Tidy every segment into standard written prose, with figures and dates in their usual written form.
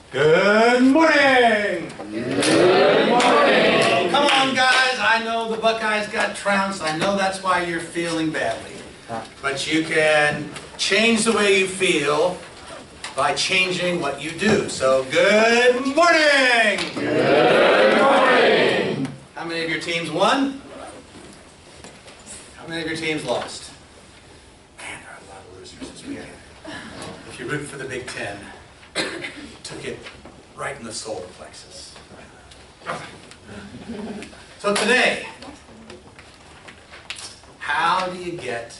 Good morning! Good morning! Come on, guys. I know the Buckeyes got trounced. I know that's why you're feeling badly. But you can change the way you feel by changing what you do. So, good morning! Good morning! How many of your teams won? How many of your teams lost? Man, there are a lot of losers this weekend. If you root for the Big Ten, you took it right in the solar plexus. So today, how do you get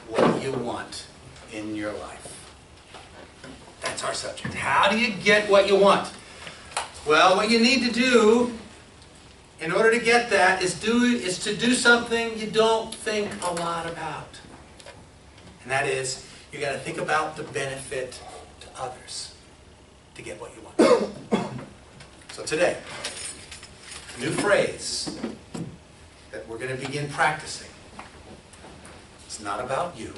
what you want in your life? That's our subject. How do you get what you want? Well, what you need to do in order to get that is to do something you don't think a lot about. And that is, you got to think about the benefit to others to get what you want. So today, a new phrase that we're going to begin practicing. It's not about you.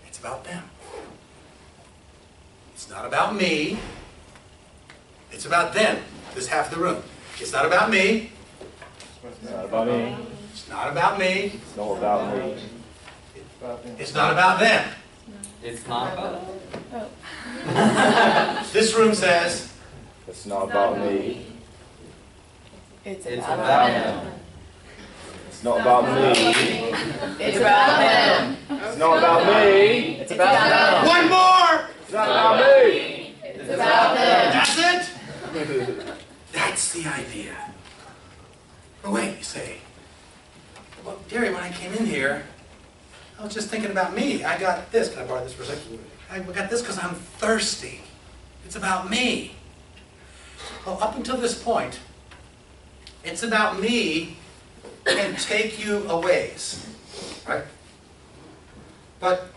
It's about them. It's not about me. It's about them. This half of the room. It's not about me. It's not about me. It's not about me. It's not about me. It's not about them. It's not about This room says, It's not about me. It's It's about about them. them. It's not about me. It's about them. It's not about me. It's about them. one more! It's not about me. It's about them. That's it? That's the idea. But wait, you say, well, Derry, when I came in here, I was just thinking about me. I got this. Can I borrow this for a second? I got this because I'm thirsty. It's about me. Well, up until this point, it's about me and take you a ways, right? But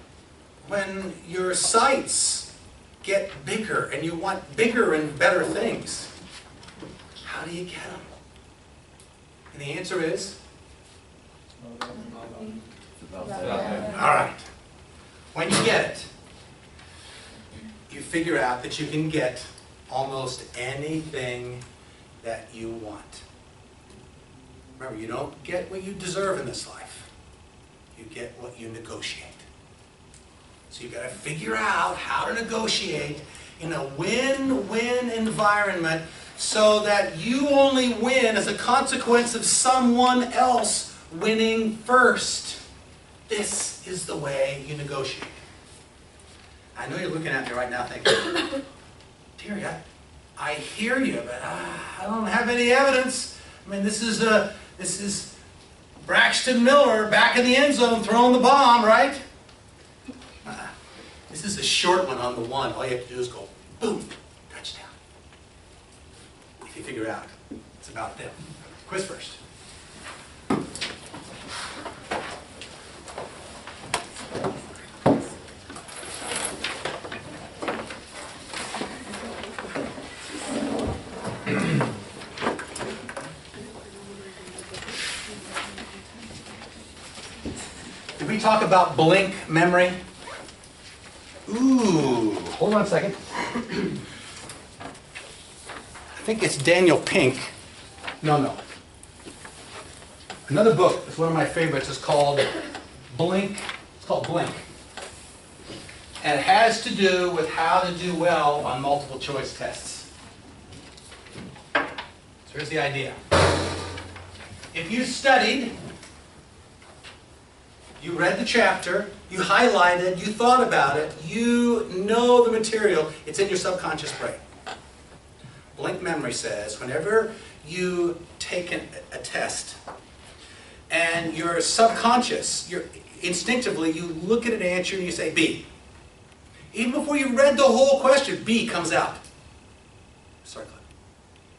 when your sights get bigger and you want bigger and better things, how do you get them? And the answer is? All right. When you get it, you figure out that you can get almost anything that you want. Remember, you don't get what you deserve in this life. You get what you negotiate. So you've got to figure out how to negotiate in a win-win environment so that you only win as a consequence of someone else winning first. This is the way you negotiate. I know you're looking at me right now thinking, Derry, I hear you, but I don't have any evidence. I mean, this is Braxton Miller back in the end zone throwing the bomb, right? This is a short one on the one. All you have to do is go, boom, touchdown. If you figure out it's about them. Quiz first. Did we talk about blink memory? Ooh, hold on a second. I think it's Daniel Pink. No. Another book, it's one of my favorites, is called Blink. It's called Blink. And it has to do with how to do well on multiple choice tests. So here's the idea. If you studied, you read the chapter, you highlighted, you thought about it, you know the material, it's in your subconscious brain. Blink memory says whenever you take a test and your subconscious, instinctively you look at an answer and you say B. Even before you read the whole question, B comes out. Circle it.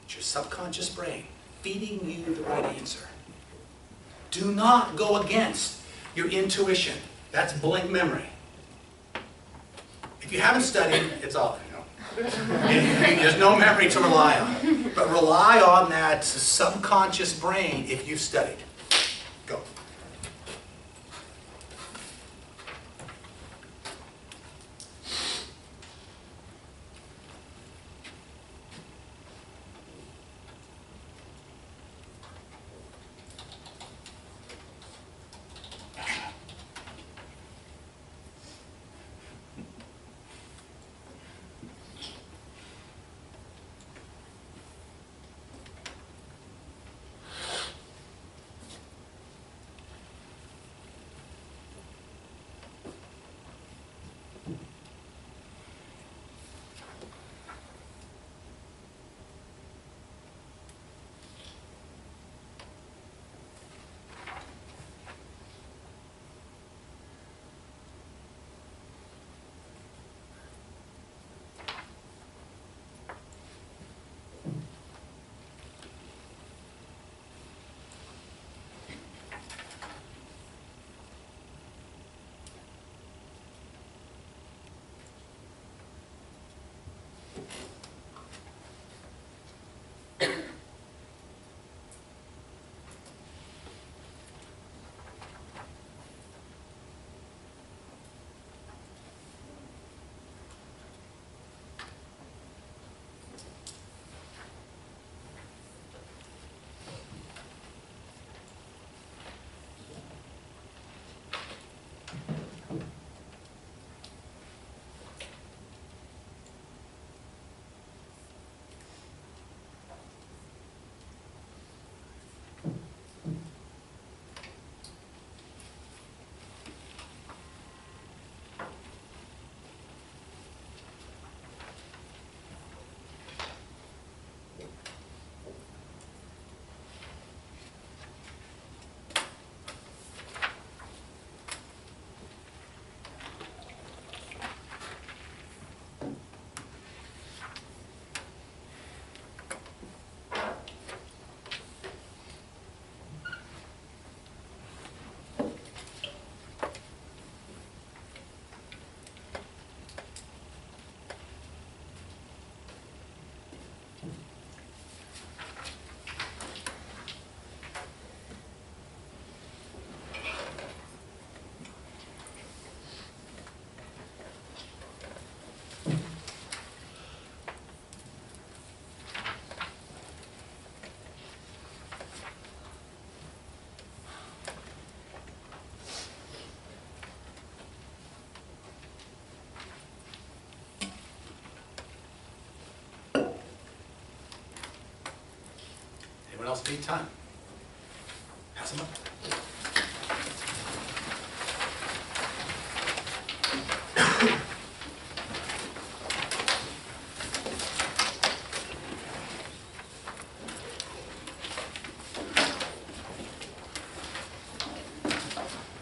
It's your subconscious brain feeding you the right answer. Do not go against your intuition. That's blink memory. If you haven't studied, it's all, there's no memory to rely on. But rely on that subconscious brain if you've studied. Go. Anyone else need time? Pass them up.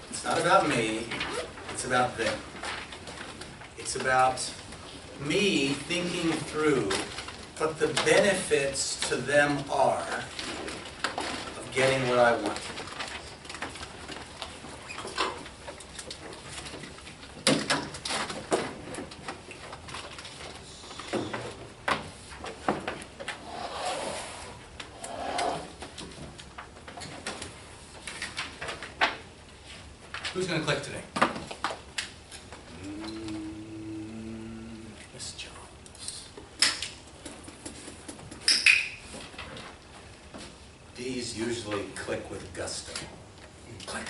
It's not about me, it's about them. It's about me thinking through what the benefits to them are of getting what I want. Who's going to click today? Miss Jones. D's usually click with gusto. Click.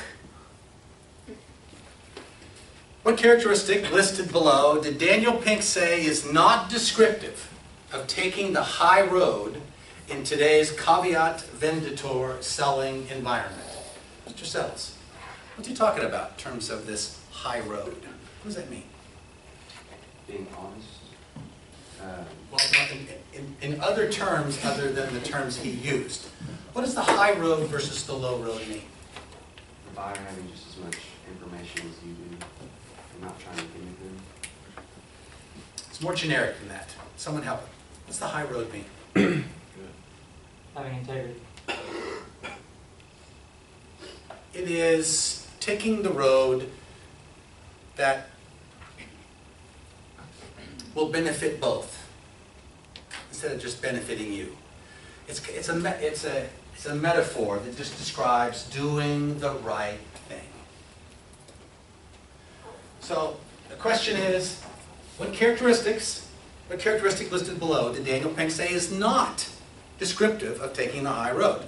What characteristic listed below did Daniel Pink say is not descriptive of taking the high road in today's caveat venditor selling environment? Mr. Sells. What's he talking about in terms of this high road? What does that mean? Being honest. Well, in other terms other than the terms he used, what does the high road versus the low road mean? The buyer having just as much information as you do, and not trying to get anything. It's more generic than that. Someone help him. What's the high road mean? Having integrity. It is taking the road that will benefit both, instead of just benefiting you. It's a metaphor that just describes doing the right thing. So the question is, what characteristic listed below did Daniel Pink say is not descriptive of taking the high road?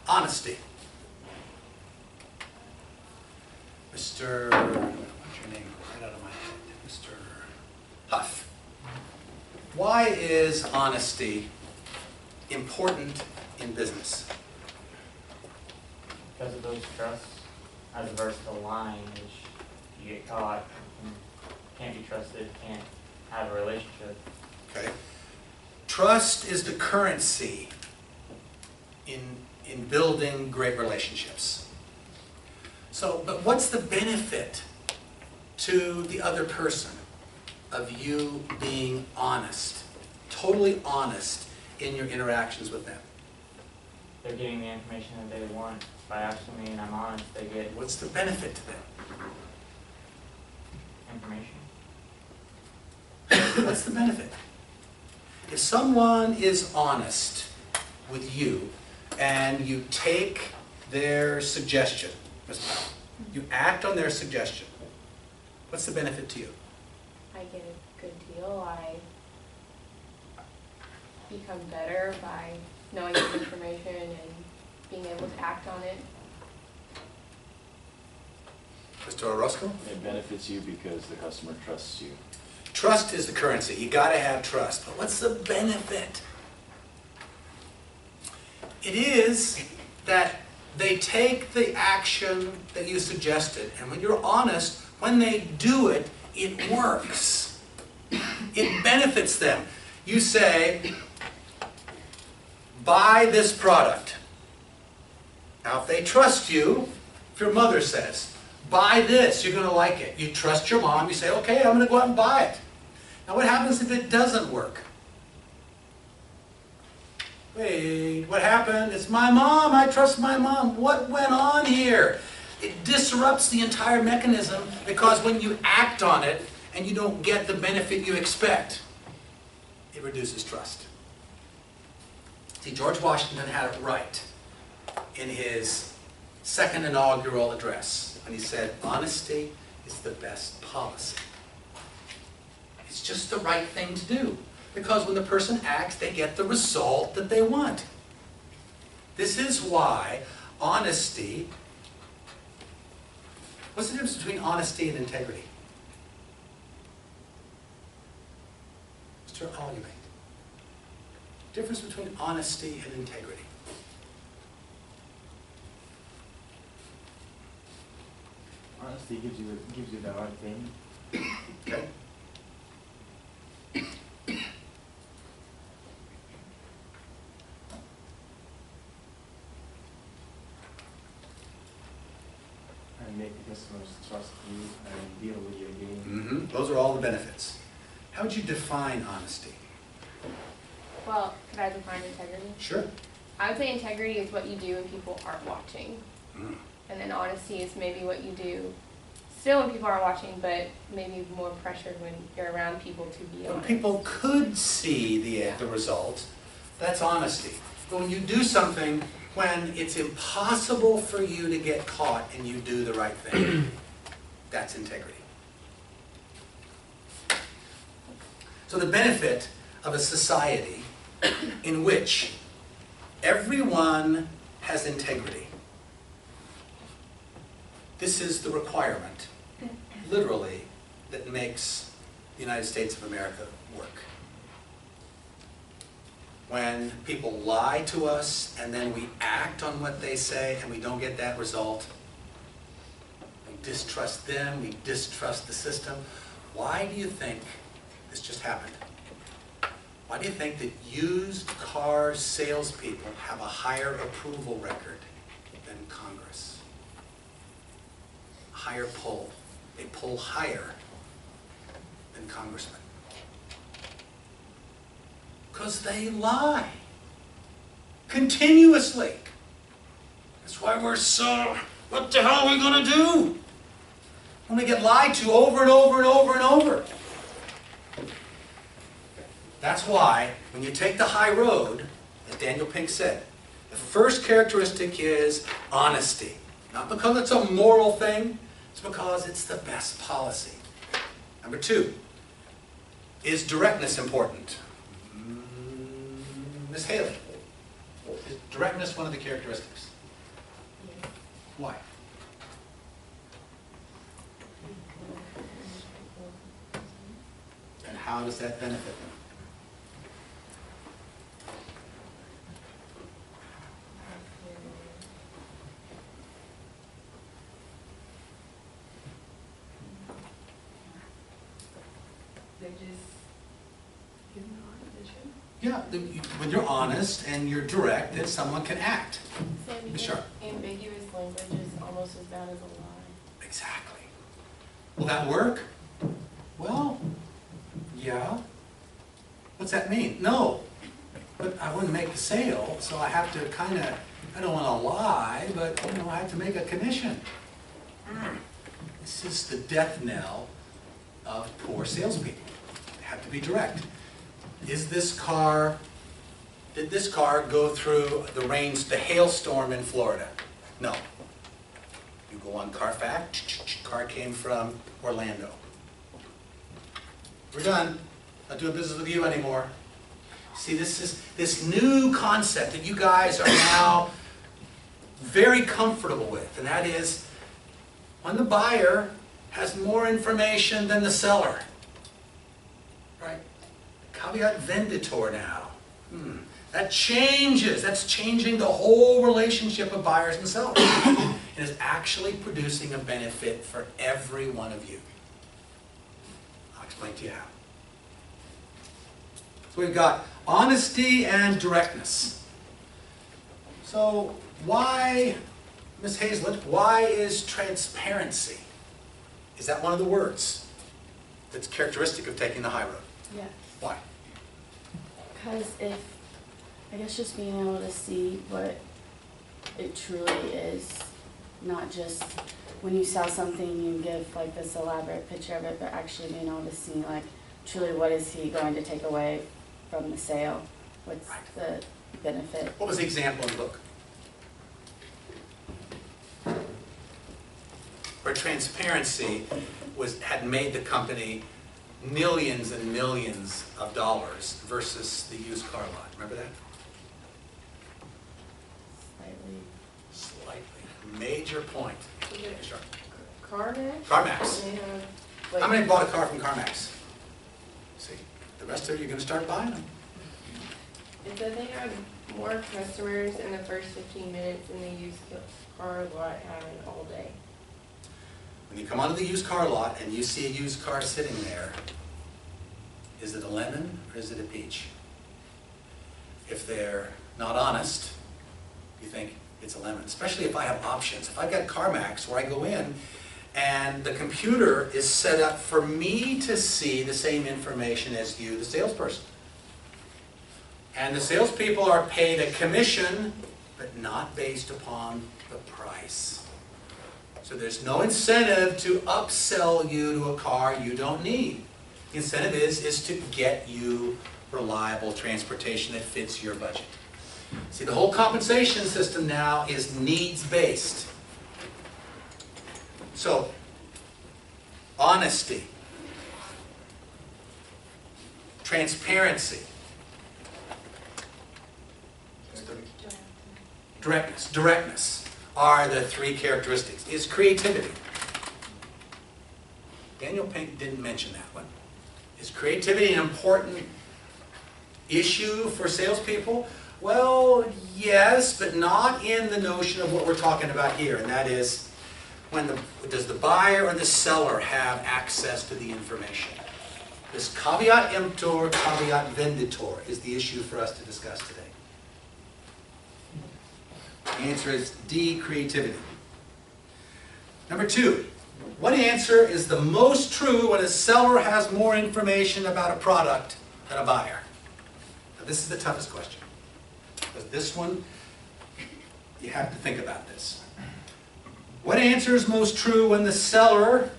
Honesty. Mr. What's your name? Right out of my head. Mr. Huff. Why is honesty important in business? Because of those trusts, as opposed to lying, which you get caught, and can't be trusted, can't have a relationship. Okay. Trust is the currency in building great relationships. So, but what's the benefit to the other person of you being honest, totally honest in your interactions with them? They're getting the information that they want. By asking me and I'm honest, they get What's the benefit to them? information. What's the benefit? If someone is honest with you and you take their suggestion, you act on their suggestion, what's the benefit to you? I get a good deal. I become better by knowing this information and being able to act on it. Mr. Orozco? It benefits you because the customer trusts you. Trust is the currency. You got to have trust. But what's the benefit? It is that they take the action that you suggested, and when you're honest, when they do it, it works. It benefits them. You say, buy this product. Now, if they trust you, if your mother says, buy this, you're going to like it. You trust your mom, you say, okay, I'm going to go out and buy it. Now, what happens if it doesn't work? Wait, what happened? It's my mom, I trust my mom. What went on here? It disrupts the entire mechanism because when you act on it and you don't get the benefit you expect, it reduces trust. See, George Washington had it right in his second inaugural address when he said, honesty is the best policy. It's just the right thing to do. Because when the person acts, they get the result that they want. This is why honesty, what's the difference between honesty and integrity? Mr. Alume. Difference between honesty and integrity. Honesty gives you the right thing. Okay. And make the customers trust you and deal with your game. Those are all the benefits. How would you define honesty? Well, could I define integrity? Sure. I would say integrity is what you do when people aren't watching. Mm. And then honesty is maybe what you do still when people aren't watching, but maybe more pressured when you're around people to be When honest. people could see the result, that's honesty. But when you do something when it's impossible for you to get caught and you do the right thing, that's integrity. So the benefit of a society in which everyone has integrity, this is the requirement, literally, that makes the United States of America work. When people lie to us and then we act on what they say and we don't get that result, we distrust them, we distrust the system. Why do you think this just happened? Why do you think that used car salespeople have a higher approval record than Congress? Higher pull. They pull higher than congressmen. Because they lie. Continuously. That's why we're so, what the hell are we going to do? When we get lied to over and over and over and over. That's why, when you take the high road, as Daniel Pink said, the first characteristic is honesty. Not because it's a moral thing, it's because it's the best policy. Number two, is directness important? Ms. Haley, is directness one of the characteristics? Why? And how does that benefit them? They just give them audition. Yeah, when you're honest and you're direct, then someone can act. Sam, Sure. ambiguous language is almost as bad as a lie. Exactly. Will that work? Well, yeah. What's that mean? No. But I wouldn't make the sale, so I have to kind of, I don't want to lie, but I have to make a commission. This is the death knell of poor salespeople. They have to be direct. Did this car go through the hailstorm in Florida? No. You go on Carfax, car came from Orlando. We're done. Not doing business with you anymore. See, this is this new concept that you guys are now very comfortable with, and that is when the buyer has more information than the seller. Right? Caveat venditor now. That changes. That's changing the whole relationship of buyers and sellers. It is actually producing a benefit for every one of you. I'll explain to you how. So we've got honesty and directness. So why, Ms. Hazlett, why is transparency? Is that one of the words that's characteristic of taking the high road? Yes. Why? Because I guess just being able to see what it truly is, not just when you sell something you give like this elaborate picture of it, but actually being able to see like truly what is he going to take away from the sale, what's the benefit. What was the example in the book? Where transparency had made the company millions and millions of dollars versus the used car lot. Remember that? Slightly. Slightly. Major point. Sure. CarMax? CarMax. They have, How like, many bought a car from CarMax? See, the rest of you are going to start buying them. it said they had more customers in the first 15 minutes than the used car lot had all day. When you come onto the used car lot and you see a used car sitting there, is it a lemon or is it a peach? If they're not honest, you think it's a lemon, especially if I have options. If I've got CarMax where I go in and the computer is set up for me to see the same information as you, the salesperson. And the salespeople are paid a commission, but not based upon the price. So there's no incentive to upsell you to a car you don't need. The incentive is to get you reliable transportation that fits your budget. See, the whole compensation system now is needs-based. So, honesty, transparency, directness are the three characteristics. Is creativity. Daniel Pink didn't mention that one. Is creativity an important issue for salespeople? Well, yes, but not in the notion of what we're talking about here, and that is, does the buyer or the seller have access to the information? This caveat emptor, caveat venditor is the issue for us to discuss today. The answer is D, creativity. Number 2, what answer is the most true when a seller has more information about a product than a buyer? Now, this is the toughest question. Because this one, you have to think about this. What answer is most true when the seller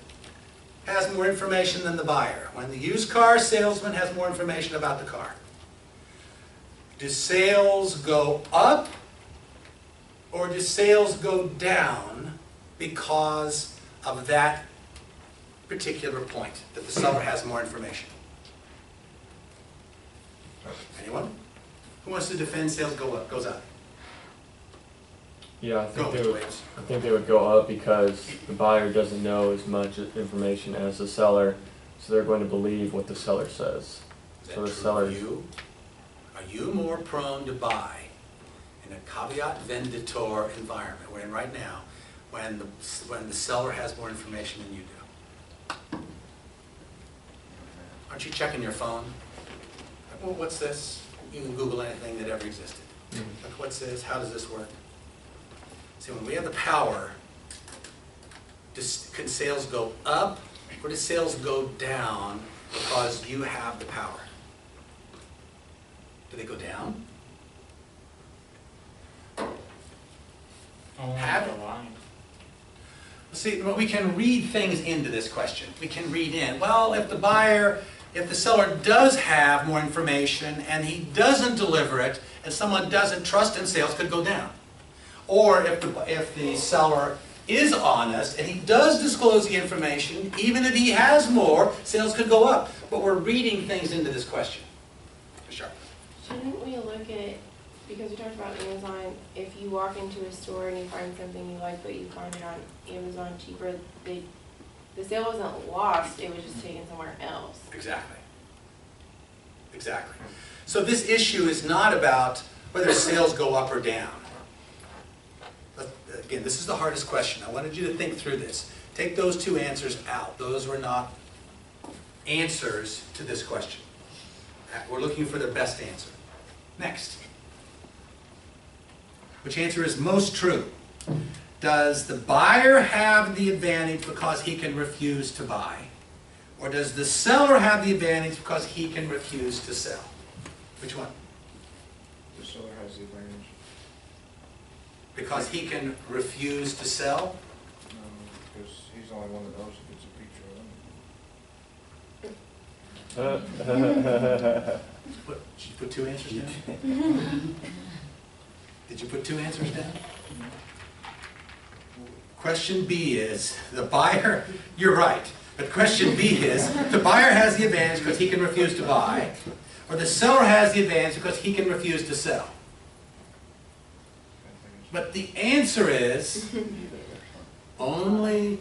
has more information than the buyer? When the used car salesman has more information about the car? Do sales go up or do sales go down because of that particular point, that the seller has more information? Anyone? Who wants to defend sales goes up? Yeah, Go, Mr. Waits. I think they would go up because the buyer doesn't know as much information as the seller, so they're going to believe what the seller says. Is that So the true seller. of you? Are you more prone to buy in a caveat venditor environment we're in right now, when the seller has more information than you do? Aren't you checking your phone? Well, what's this? You can Google anything that ever existed. Like, what's this? How does this work? See, when we have the power, can sales go up or do sales go down because you have the power? Do they go down? Have it. See, we can read things into this question. We can read in, well, if the seller does have more information and he doesn't deliver it and someone doesn't trust him, sales could go down. Or if the seller is honest and he does disclose the information, even if he has more, sales could go up. But we're reading things into this question. Sure. Shouldn't we look at, because we talked about Amazon, if you walk into a store and you find something you like but you find it on Amazon cheaper, the sale wasn't lost, it was just taken somewhere else. Exactly. Exactly. So this issue is not about whether sales go up or down. But again, this is the hardest question. I wanted you to think through this. Take those two answers out. Those were not answers to this question. We're looking for the best answer. Next. Which answer is most true? Does the buyer have the advantage because he can refuse to buy? Or does the seller have the advantage because he can refuse to sell? Which one? The seller has the advantage. Because he can refuse to sell? Because he's the only one that knows if it's a peach or a lemon. Did you put two answers down? Did you put two answers down? Question B is, the buyer, you're right, but question B is, the buyer has the advantage because he can refuse to buy, or the seller has the advantage because he can refuse to sell. But the answer is, only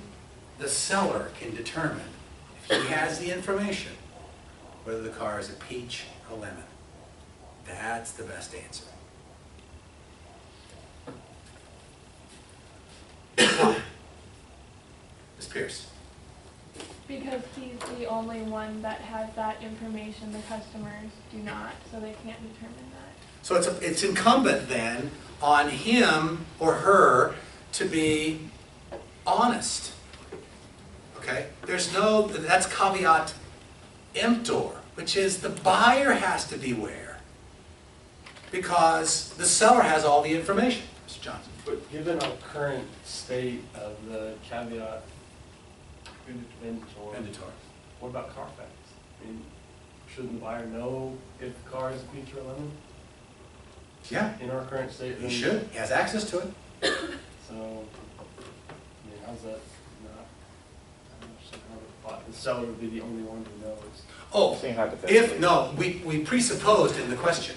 the seller can determine, if he has the information, whether the car is a peach or a lemon. That's the best answer. Why? Pierce. Because he's the only one that has that information, the customers do not, so they can't determine that. So it's incumbent then on him or her to be honest. Okay? That's caveat emptor, which is the buyer has to beware because the seller has all the information. Mr. Johnson. But given our current state of the caveat inventory, what about Carfax? I mean, shouldn't the buyer know if the car is a peach or a lemon? Yeah, In our current state? he should. He has access to it. So, I mean, how's that not? I don't know, some kind of thought. The seller would be the only one who knows. Oh, Saying hypothetically. no, we presupposed in the question.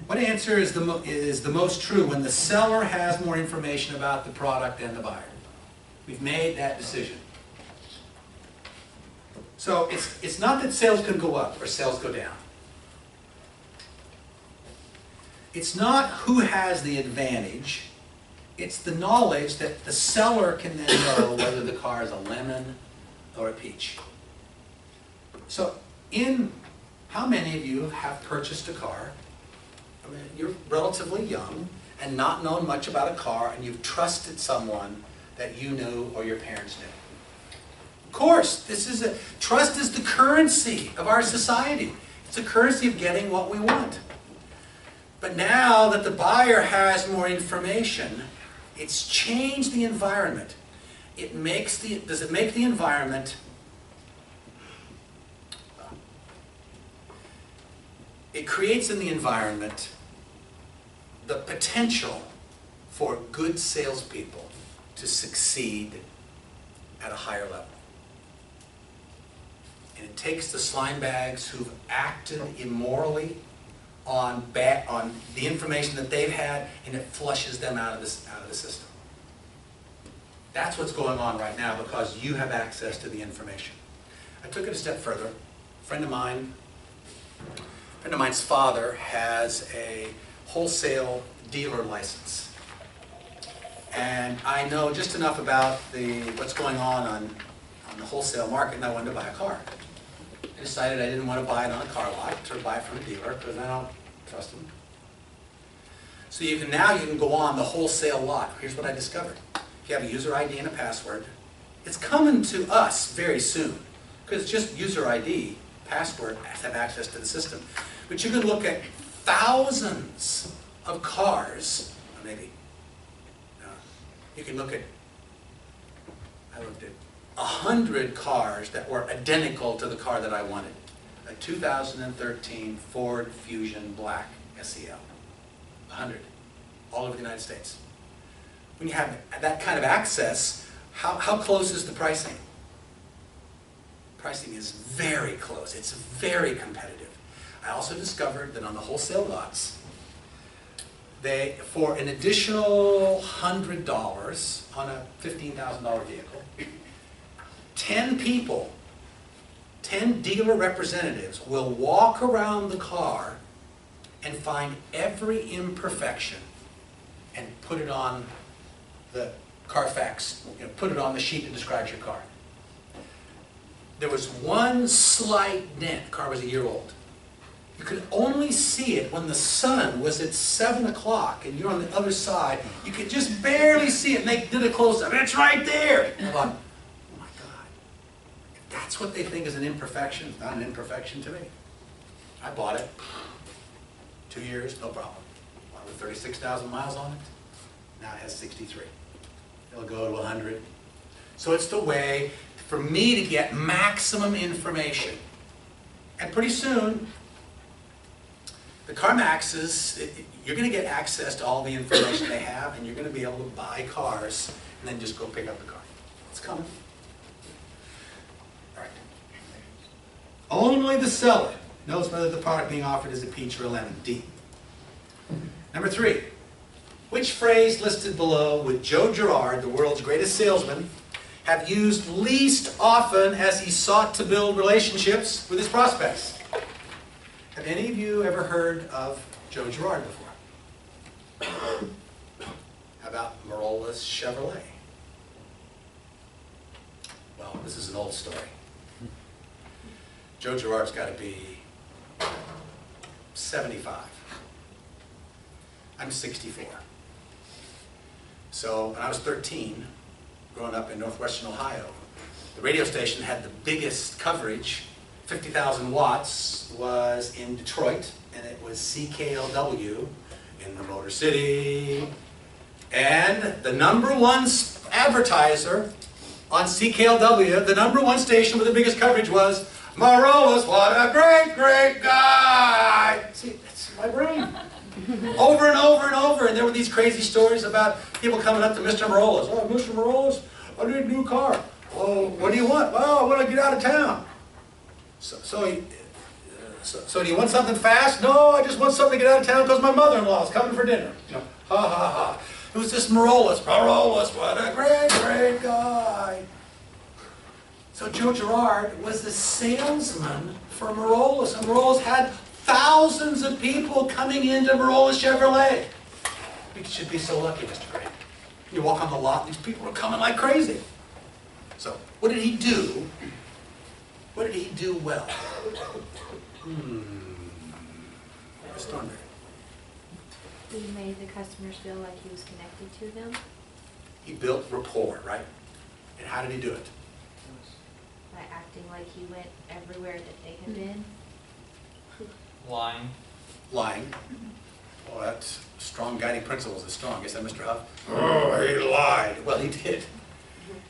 What answer is the most true when the seller has more information about the product than the buyer? We've made that decision. So it's not that sales can go up or sales go down. It's not who has the advantage. It's the knowledge that the seller can then know whether the car is a lemon or a peach. So how many of you have purchased a car? I mean, you're relatively young and not known much about a car, and you've trusted someone that you knew or your parents knew. Of course, trust is the currency of our society. It's the currency of getting what we want. But now that the buyer has more information, it's changed the environment. Does it make the environment? It creates in the environment the potential for good salespeople to succeed at a higher level. And it takes the slime bags who've acted immorally on the information that they've had, and it flushes them out of the system. That's what's going on right now because you have access to the information. I took it a step further. A friend of mine's father has a wholesale dealer license. And I know just enough about what's going on the wholesale market, and I wanted to buy a car. I decided I didn't want to buy it on a car lot or buy it from a dealer because I don't trust them. So now you can go on the wholesale lot. Here's what I discovered. If you have a user ID and a password, it's coming to us very soon because it's just user ID, password, have access to the system. But you can look at thousands of cars, or maybe, you can look at, I looked at 100 cars that were identical to the car that I wanted. A 2013 Ford Fusion Black SEL. 100. All over the United States. When you have that kind of access, how close is the pricing? Pricing is very close. It's very competitive. I also discovered that on the wholesale lots, for an additional $100 on a $15,000 vehicle, 10 people, 10 dealer representatives will walk around the car and find every imperfection and put it on the Carfax, put it on the sheet that describes your car. There was one slight dent. The car was a year old. You could only see it when the sun was at 7 o'clock and you're on the other side. You could just barely see it, and they did a close-up. It's right there! And I thought, oh my God. If that's what they think is an imperfection, it's not an imperfection to me. I bought it. 2 years, no problem. With 36,000 miles on it. Now it has 63. It'll go to 100. So it's the way for me to get maximum information. And pretty soon, the CarMaxes, you're going to get access to all the information they have, and you're going to be able to buy cars and then just go pick up the car. It's coming. All right. Only the seller knows whether the product being offered is a peach or a lemon. D. Number 3. Which phrase listed below would Joe Girard, the world's greatest salesman, have used least often as he sought to build relationships with his prospects? Have any of you ever heard of Joe Girard before? How about Morola's Chevrolet? Well, this is an old story. Joe Girard's got to be 75. I'm 64. So when I was 13, growing up in northwestern Ohio, the radio station had the biggest coverage, 50,000 watts, was in Detroit, and it was CKLW in the Motor City. And the number one advertiser on CKLW, the number one station with the biggest coverage was, Morola's, what a great, great guy. See, that's my brain. Over and over and over, and there were these crazy stories about people coming up to Mr. Morola's. Oh, Mr. Morola's, I need a new car. Oh, what do you want? Well, I want to get out of town. So do you want something fast? No, I just want something to get out of town because my mother-in-law is coming for dinner. You know, ha ha ha. It was this Morola's, what a great, great guy. So Joe Girard was the salesman for Morola's, and Morola's had thousands of people coming into Morola's Chevrolet. You should be so lucky, Mr. Gray. You walk on the lot, these people are coming like crazy. So, what did he do? What did he do well? Miss Thornberry. He made the customers feel like he was connected to them He built rapport, right? And how did he do it? by acting like he went everywhere that they had been. Lying. Lying. Well, that's strong guiding principles is strong. Is that Mr. Huff? Oh, he lied. Well, he did.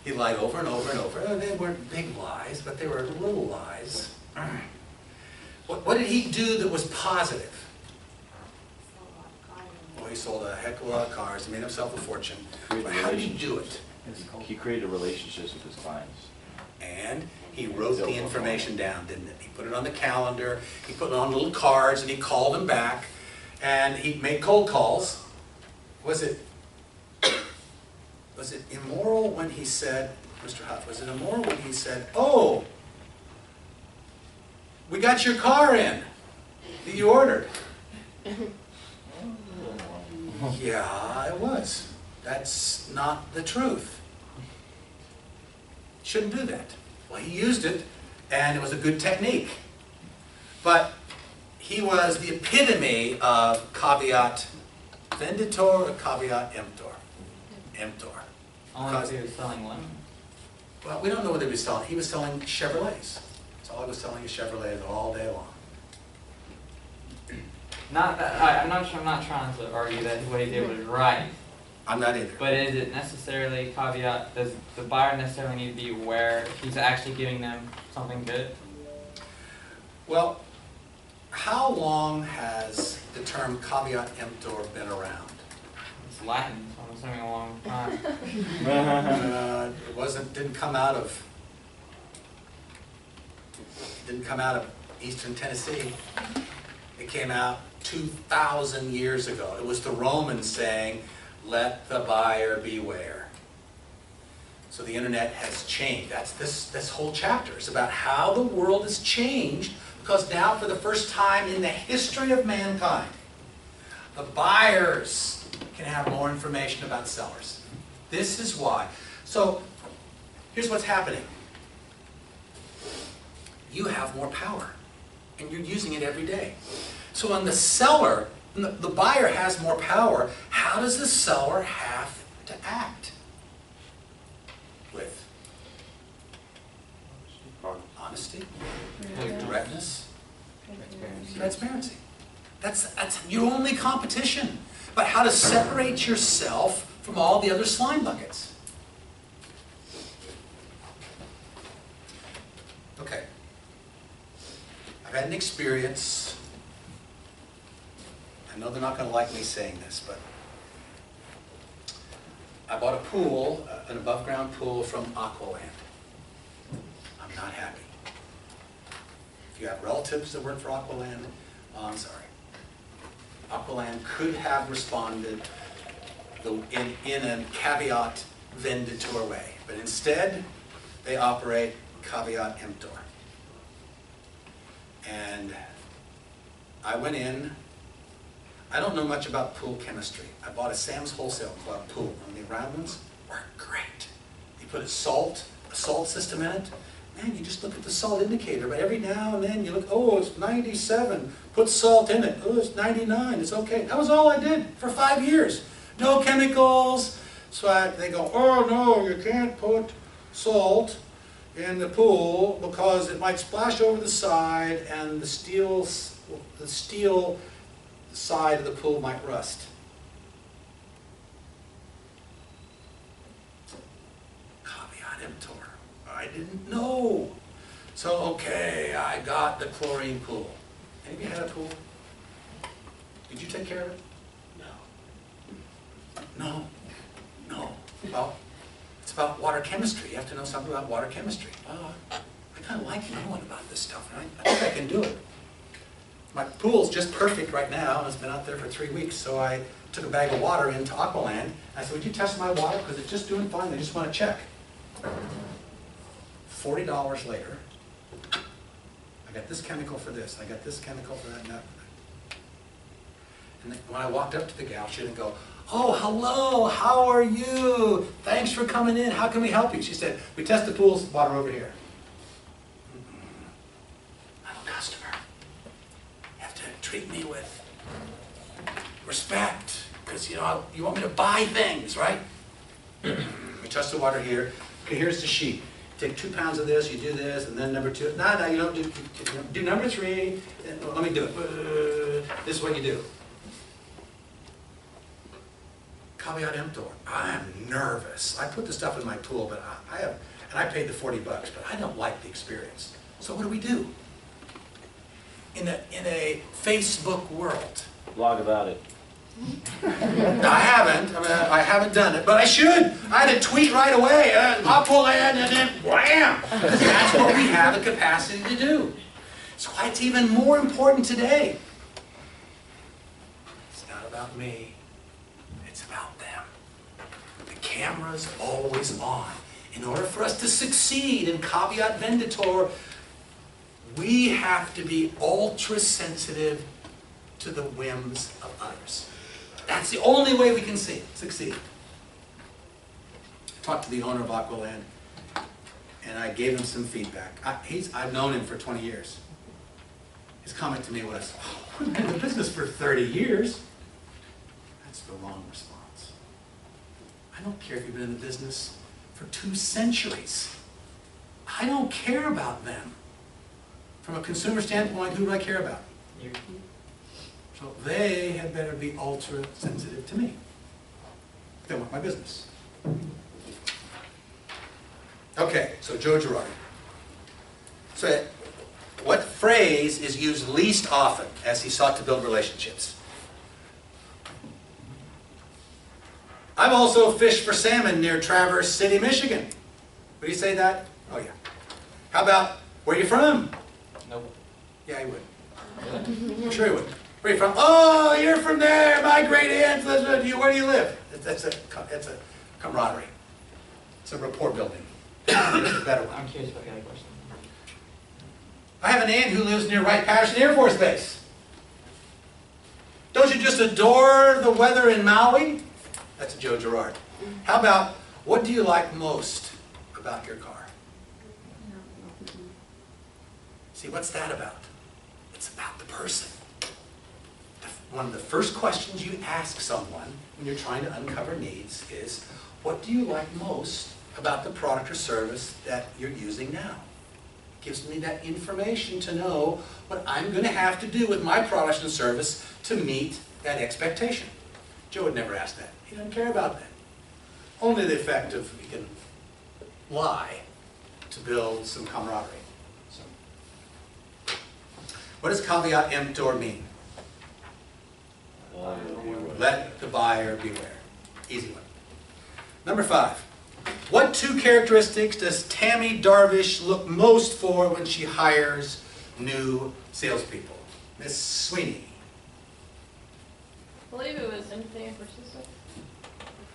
He lied over and over and over. They weren't big lies, but they were little lies. What did he do that was positive? Well, he sold a heck of a lot of cars. He made himself a fortune. But how did he do it? He created relationships with his clients. And he wrote the information down, didn't it? He put it on the calendar, he put it on little cards, and he called them back, and he made cold calls. Was it immoral when he said, Mr. Huff, was it immoral when he said, oh, we got your car in that you ordered? Yeah, it was. That's not the truth. Shouldn't do that. Well, he used it, and it was a good technique. But he was the epitome of caveat venditor or caveat emptor. Emptor. Only if he was selling lemons. Well, we don't know what he was selling. He was selling Chevrolets. That's all he was selling is Chevrolets all day long. Not that, I'm not trying to argue that what he did was right. I'm not either. But is it necessarily caveat? Does the buyer necessarily need to be aware if he's actually giving them something good? Well, how long has the term caveat emptor been around? It's Latin, so I'm assuming a long time. Didn't come out of Eastern Tennessee. It came out 2,000 years ago. It was the Romans saying, let the buyer beware. So the internet has changed. That's this whole chapter is about how the world has changed, because now for the first time in the history of mankind, the buyers can have more information about sellers. This is why. So here's what's happening. You have more power, and you're using it every day. So when the seller, the buyer has more power, how does the seller have to act? With honesty, directness, transparency. That's your only competition. But how to separate yourself from all the other slime buckets. Okay. I've had an experience. I know they're not going to like me saying this, but I bought a pool, an above-ground pool from Aqualand. I'm not happy. If you have relatives that work for Aqualand, I'm sorry. Aqualand could have responded in a caveat venditor way, but instead they operate caveat emptor. And I went in. I don't know much about pool chemistry. I bought a Sam's Wholesale Club pool, and the round ones work great. You put a salt system in it, man, you just look at the salt indicator, but every now and then you look, oh, it's 97, put salt in it, oh, it's 99, it's okay. That was all I did for 5 years. No chemicals. So they go, oh no, you can't put salt in the pool because it might splash over the side and the steel side of the pool might rust. Caveat emptor. I didn't know. So okay, I got the chlorine pool. Have you had a pool? Did you take care of it? No. Well, it's about water chemistry. You have to know something about water chemistry. I kind of like knowing about this stuff, and I think I can do it. My pool's just perfect right now, and it's been out there for 3 weeks, so I took a bag of water into Aqualand. I said, would you test my water? Because it's just doing fine. I just want to check. $40 later, I got this chemical for this. I got this chemical for that and that. And when I walked up to the gal, she didn't go, oh, hello, how are you? Thanks for coming in. How can we help you? She said, we test the pool's water over here. I'm a customer. You have to treat me with respect, because you know you want me to buy things, right? We test the water here. Okay, here's the sheet. Take 2 pounds of this, you do this, and then number 2. No, you don't do number 3. Let me do it. This is what you do. Caveat emptor. I'm nervous. I put the stuff in my pool, but I paid the $40, but I don't like the experience. So what do? In a Facebook world. Blog about it. I haven't. I haven't done it, but I should. I had a tweet right away. Aqualand, and then wham! Because that's what we have the capacity to do. It's why it's even more important today. It's not about me. It's about them. The camera's always on. In order for us to succeed in caveat venditor, we have to be ultra sensitive to the whims of others. That's the only way we can succeed. I talked to the owner of Aqualand, and I gave him some feedback. I've known him for 20 years. His comment to me was, oh, I've been in the business for 30 years. That's the wrong response. I don't care if you've been in the business for 2 centuries. I don't care about them. From a consumer standpoint, who do I care about? You. So they had better be ultra sensitive to me. They want my business. Okay, so Joe Girardi. So what phrase is used least often as he sought to build relationships? I've also fished for salmon near Traverse City, Michigan. Would he say that? Oh yeah. How about, where are you from? Nope. Yeah, he would. I'm sure he would. Where are you from? Oh, you're from there. My great aunt lives with you. Where do you live? That's a camaraderie. It's a rapport building. It's a better one. I'm curious about the other question. I have an aunt who lives near Wright-Patterson Air Force Base. Don't you just adore the weather in Maui? That's a Joe Girard. How about, what do you like most about your car? See, what's that about? It's about the person. One of the first questions you ask someone when you're trying to uncover needs is, what do you like most about the product or service that you're using now? It gives me that information to know what I'm going to have to do with my product and service to meet that expectation. Joe would never ask that. He doesn't care about that. Only the effect of we can lie to build some camaraderie. So, what does caveat emptor mean? Let the buyer beware. Easy one. Number 5. What 2 characteristics does Tammy Darvish look most for when she hires new salespeople? Miss Sweeney. I believe it was empathy and persistence.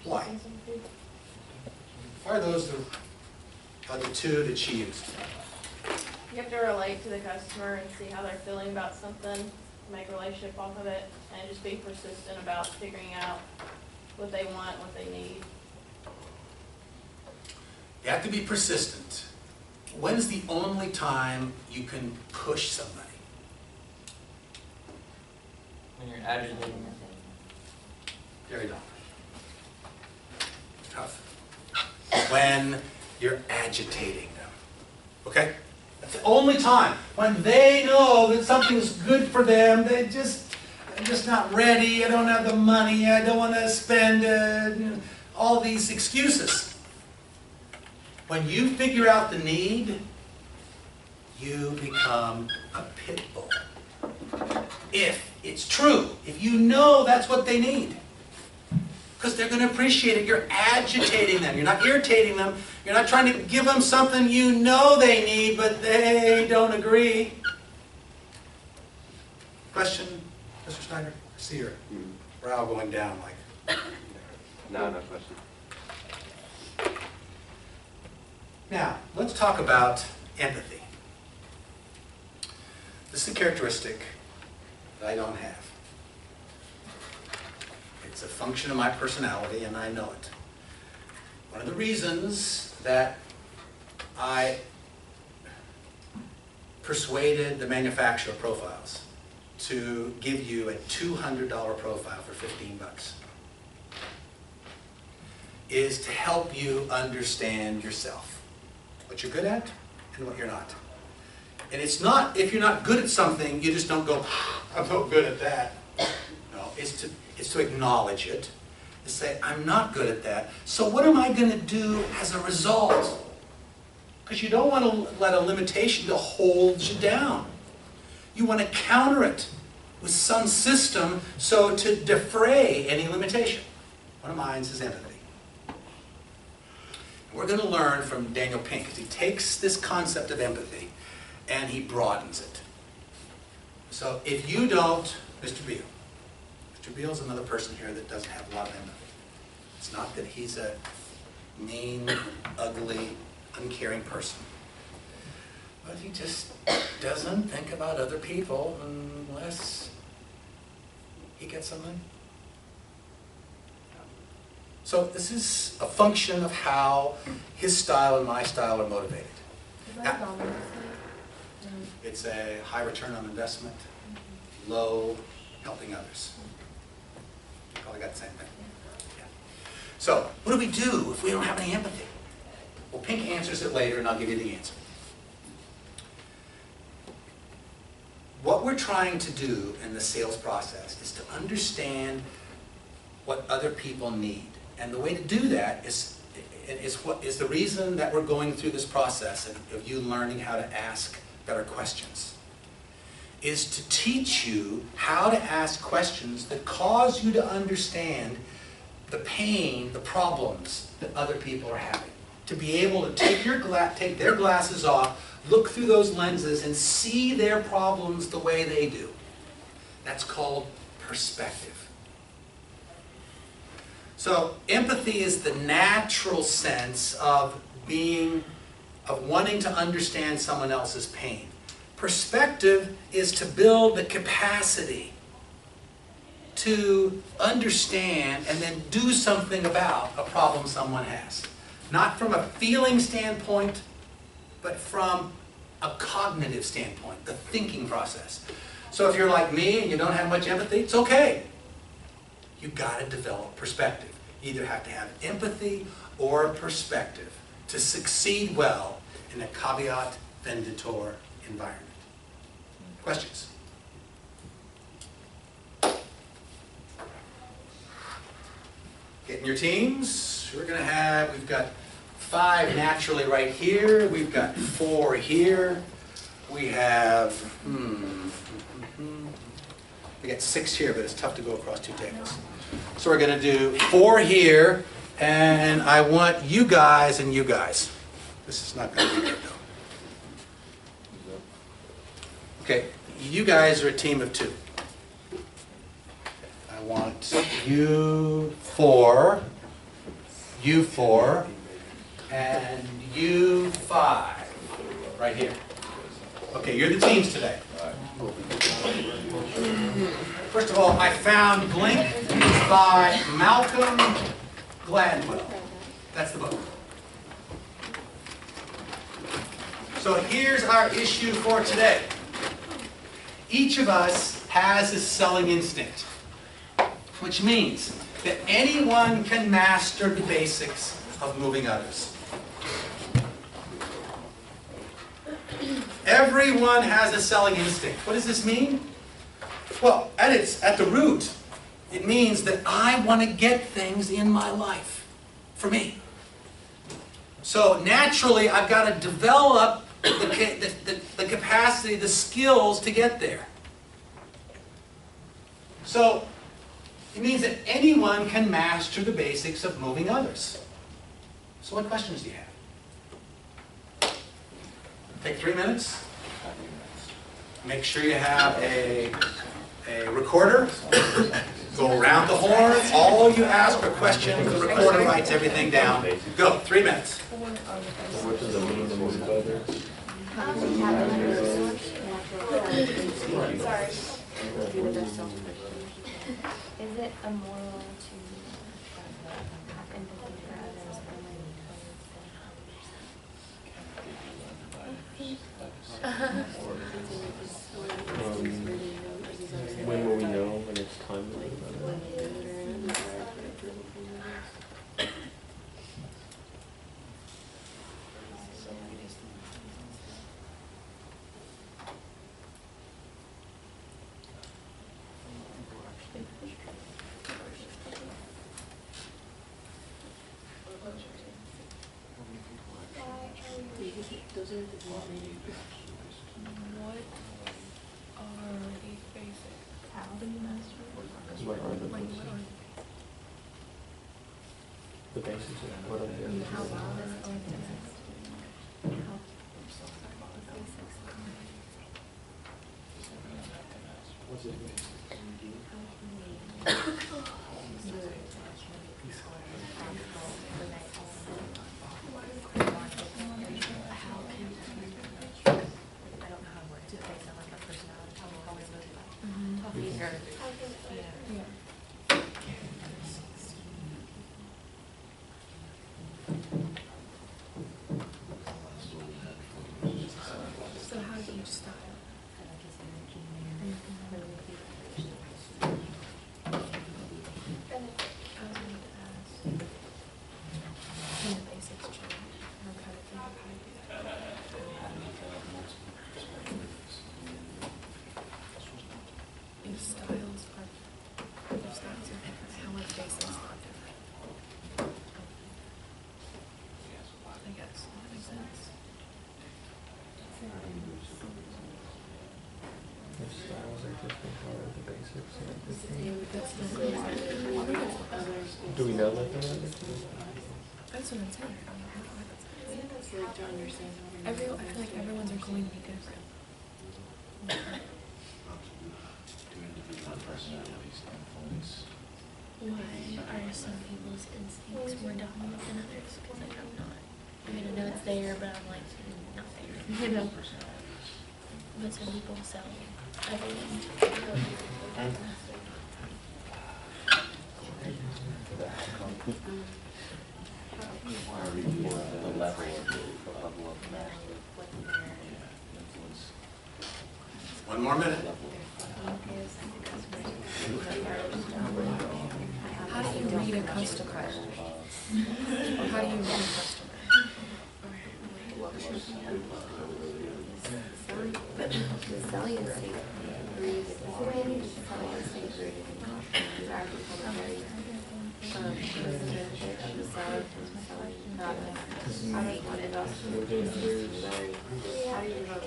Why? Why are those the 2 that she used? You have to relate to the customer and see how they're feeling about something. make a relationship off of it, and just be persistent about figuring out what they want, what they need. You have to be persistent. When's the only time you can push somebody? When you're agitating. Very tough. Tough. When you're agitating them. Okay? That's the only time. When they know that something's good for them, I'm just not ready, I don't have the money, I don't want to spend all these excuses. When you figure out the need, you become a pit bull. If it's true, if you know that's what they need. Because they're going to appreciate it. You're agitating them. You're not irritating them. You're not trying to give them something you know they need, but they don't agree. Question, Mr. Snyder? I see your brow going down like... No question. Now, let's talk about empathy. This is a characteristic that I don't have. It's a function of my personality, and I know it. One of the reasons that I persuaded the manufacturer of profiles to give you a $200 profile for 15 bucks is to help you understand yourself, what you're good at and what you're not. And it's not, if you're not good at something, you just don't go, I'm not good at that. No, it's to acknowledge it, to say, I'm not good at that, so what am I going to do as a result? Because you don't want to let a limitation to hold you down. You want to counter it with some system so to defray any limitation. One of mine is empathy. We're going to learn from Daniel Pink, because he takes this concept of empathy and he broadens it. So if you don't, Mr. Beal. Mr. Beal's another person here that doesn't have a lot of empathy. It's not that he's a mean, ugly, uncaring person. But he just doesn't think about other people unless he gets something. So this is a function of how his style and my style are motivated. Now, it's a high return on investment, low helping others. Probably got the same thing. Yeah. So what do we do if we don't have any empathy? Well, Pink answers it later, and I'll give you the answer. What we're trying to do in the sales process is to understand what other people need. And the way to do that is the reason that we're going through this process of you learning how to ask better questions, is to teach you how to ask questions that cause you to understand the pain, the problems that other people are having. To be able to take their glasses off, look through those lenses, and see their problems the way they do. That's called perspective. So empathy is the natural sense of wanting to understand someone else's pain. Perspective is to build the capacity to understand and then do something about a problem someone has. Not from a feeling standpoint, but from a cognitive standpoint, the thinking process. So if you're like me and you don't have much empathy, it's okay. You've got to develop perspective. You either have to have empathy or perspective to succeed well in a caveat venditor environment. Questions? Getting your teams. We've got 5 naturally right here. We've got 4 here. We have, we got 6 here, but it's tough to go across 2 tables. So we're going to do 4 here, and I want you guys and you guys. This is not going to be good, though. Okay, you guys are a team of 2. I want you 4, and you 5, right here. Okay, you're the teams today. all, I found Blink by Malcolm Gladwell. That's the book. So here's our issue for today. Each of us has a selling instinct, which means that anyone can master the basics of moving others. Everyone has a selling instinct. What does this mean? Well, at the root, it means that I want to get things in my life for me. So naturally, I've got to develop the capacity, the skills to get there. So it means that anyone can master the basics of moving others. So what questions do you have? Take 3 minutes. Make sure you have a recorder. Go around the horn. All you ask are questions. The recorder writes everything down. Go. 3 minutes. What does it mean to move others? Sorry. Is it immoral to have empathy for others When will we know when it's time to move others? What are the basic? How do you master it? What are the basics? The basics of what are the How well is it? What's it mean? So how do you style? Do we know that they're That's what I'm saying. I feel like everyone's are going to be different. Why are some people's instincts more dominant than others? Because like I'm not. I mean, I know it's there, but I'm like not there. You know. But some people sell everything. The level of mastery. One more minute. How do you read a customer? How do you read a customer? Selling is safe. Selling is safe.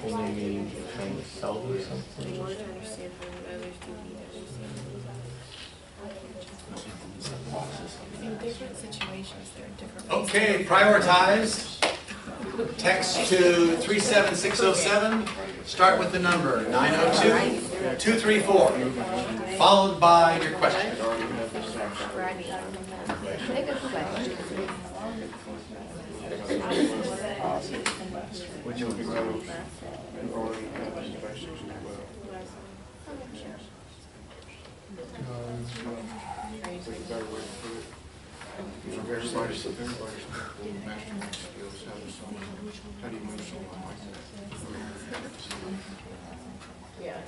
only mean trying to sell them something? In different situations, there are different ways. Okay, prioritize. Text to 37607. Start with the number 902-234, followed by your question. Which will be going in order to have any questions as well. It's a better way to put it. Everybody skills have some, how do you move someone like that? Yeah.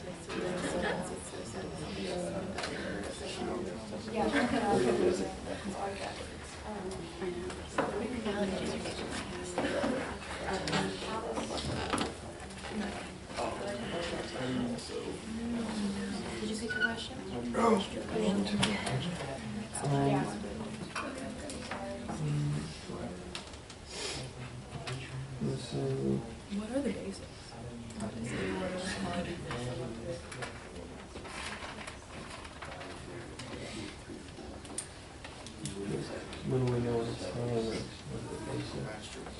Did you get the question? What are the basics? When we know it's what the basics.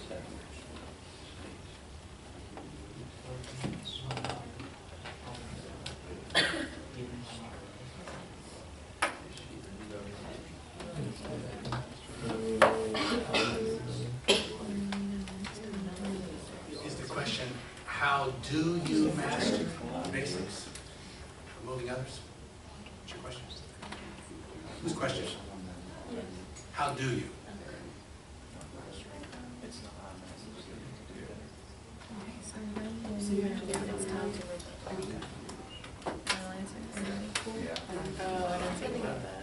Is the question, how do you master the basics of moving others? What's your question? Whose question? How do you? So you have to do it's time to analyze it. Oh, I didn't think about that.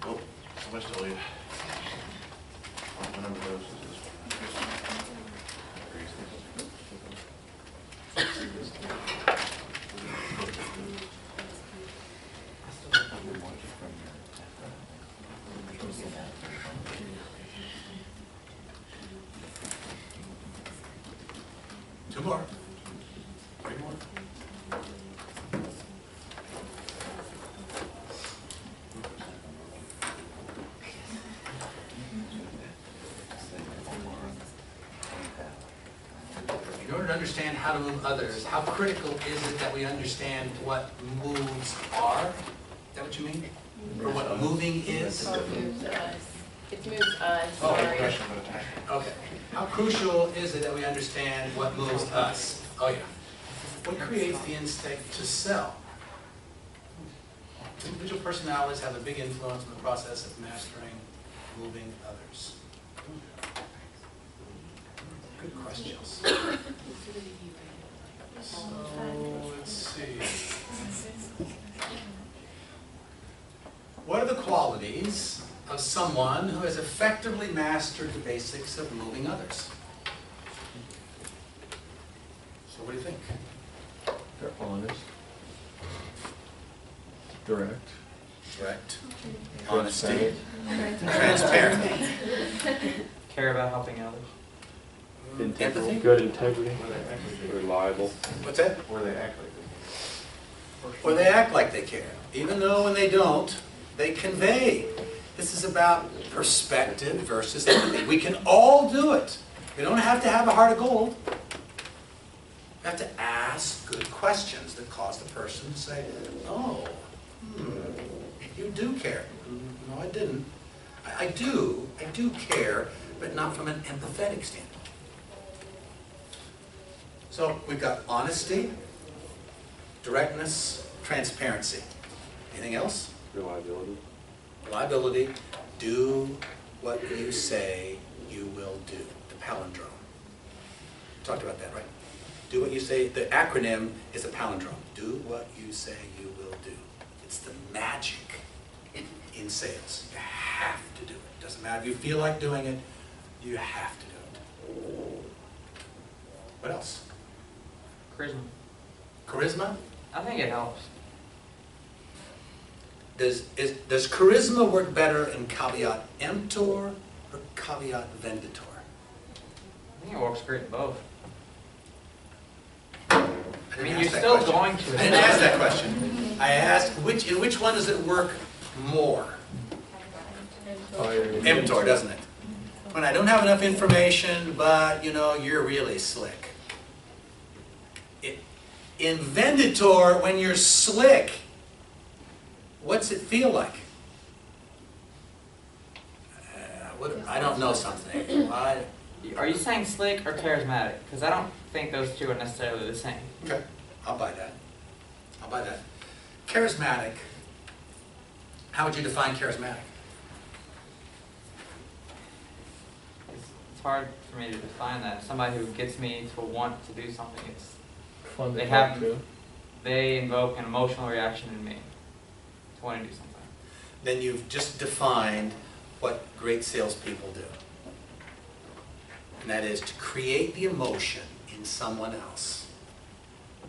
Oh, how much to leave? My number goes is this Two more. Three more. In order to understand how to move others, how critical is it that we understand what moves are? Is that what you mean? Or what moving is? Oh, it moves us. It moves us, Oh, sorry. question, but attack. Okay. How crucial is it that we understand what moves us? Oh, yeah. What creates the instinct to sell? Individual personalities have a big influence in the process of mastering moving others. Good questions. So, let's see. What are the qualities of someone who has effectively mastered the basics of moving others? So what do you think? They're honest, direct, Direct, honesty, transparent, Care about helping others. empathy. good integrity. Reliable. What's that? Or they act like this. Or they act like they care, even though when they don't, they convey. This is about perspective versus empathy. We can all do it. We don't have to have a heart of gold. We have to ask good questions that cause the person to say, oh, you do care. No, I didn't. I do care, but not from an empathetic standpoint. So we've got honesty, directness, transparency. Anything else? Reliability. Reliability, do what you say you will do. The palindrome. Talked about that, right? Do what you say. The acronym is a palindrome. Do what you say you will do. It's the magic in sales. You have to do it. Doesn't matter if you feel like doing it, you have to do it. What else? Charisma. Charisma? I think it helps. Does charisma work better in caveat emptor or caveat venditor? I think it works great in both. I I mean, didn't you're ask that still question. going to. I didn't ask that question. I asked in which one does it work more? Emptor, doesn't it? When I don't have enough information, but you know, you're really slick. In venditor, when you're slick, What's it feel like? I don't know something. Are you saying slick or charismatic? Because I don't think those two are necessarily the same. Okay, I'll buy that. I'll buy that. Charismatic. How would you define charismatic? It's hard for me to define that. Somebody who gets me to want to do something. It's Fun They to have- talk to. they invoke an emotional reaction in me to want to do something. Then you've just defined what great salespeople do. And that is to create the emotion in someone else,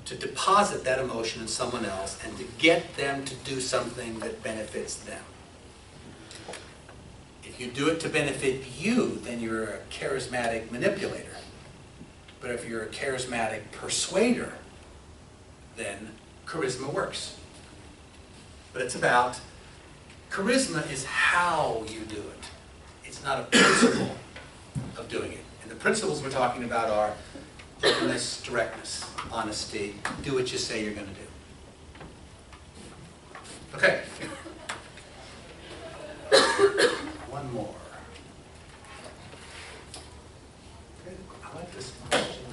to deposit that emotion in someone else, and to get them to do something that benefits them. If you do it to benefit you, then you're a charismatic manipulator. But if you're a charismatic persuader, then charisma works. But it's about, charisma is how you do it. It's not a principle of doing it. And the principles we're talking about are openness, directness, honesty, do what you say you're going to do. Okay. One more. Okay, I like this question.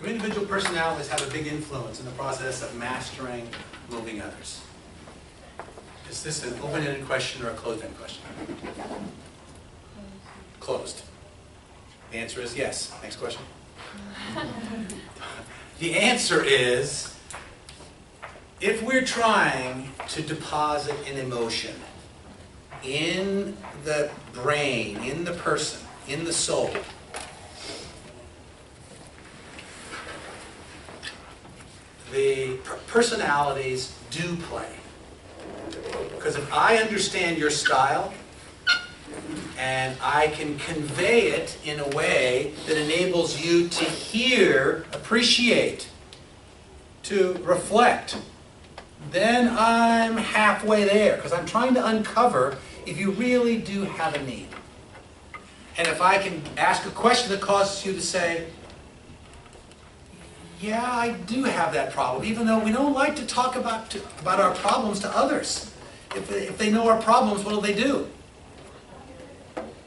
Do individual personalities have a big influence in the process of mastering moving others? Is this an open-ended question or a closed-ended question? Closed. The answer is yes. Next question. The answer is, if we're trying to deposit an emotion in the brain, in the person, in the soul, the personalities do play. Because if I understand your style, and I can convey it in a way that enables you to hear, appreciate, to reflect, then I'm halfway there. Because I'm trying to uncover if you really do have a need. And if I can ask a question that causes you to say, yeah, I do have that problem, even though we don't like to talk about our problems to others. If they know our problems, what do?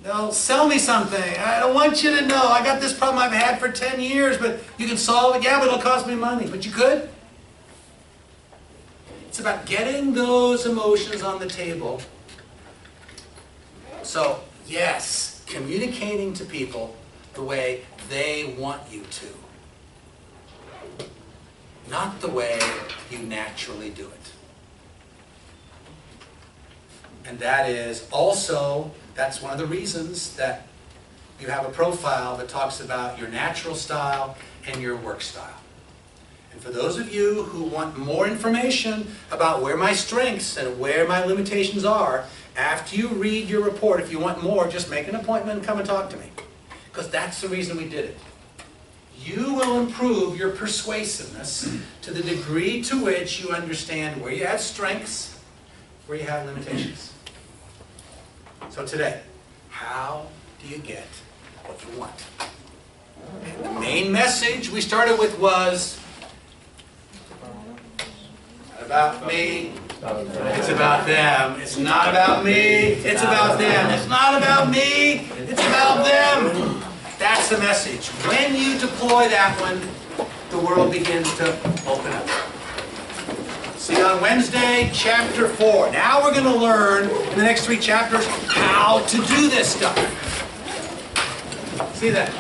They'll sell me something. I don't want you to know. I got this problem I've had for 10 years, but you can solve it. Yeah, but it'll cost me money. But you could. It's about getting those emotions on the table. So, yes, communicating to people the way they want you to. Not the way you naturally do it. And that is also, that's one of the reasons that you have a profile that talks about your natural style and your work style. And for those of you who want more information about where my strengths and where my limitations are, after you read your report, if you want more, just make an appointment and come and talk to me. Because that's the reason we did it. You will improve your persuasiveness to the degree to which you understand where you have strengths, where you have limitations. So today, how do you get what you want? And the main message we started with was, not about me, it's about them. It's not about me, it's about them. It's not about me, it's about them. That's the message. When you deploy that one, the world begins to open up. See you on Wednesday, chapter 4. Now we're going to learn in the next 3 chapters how to do this stuff. See you then.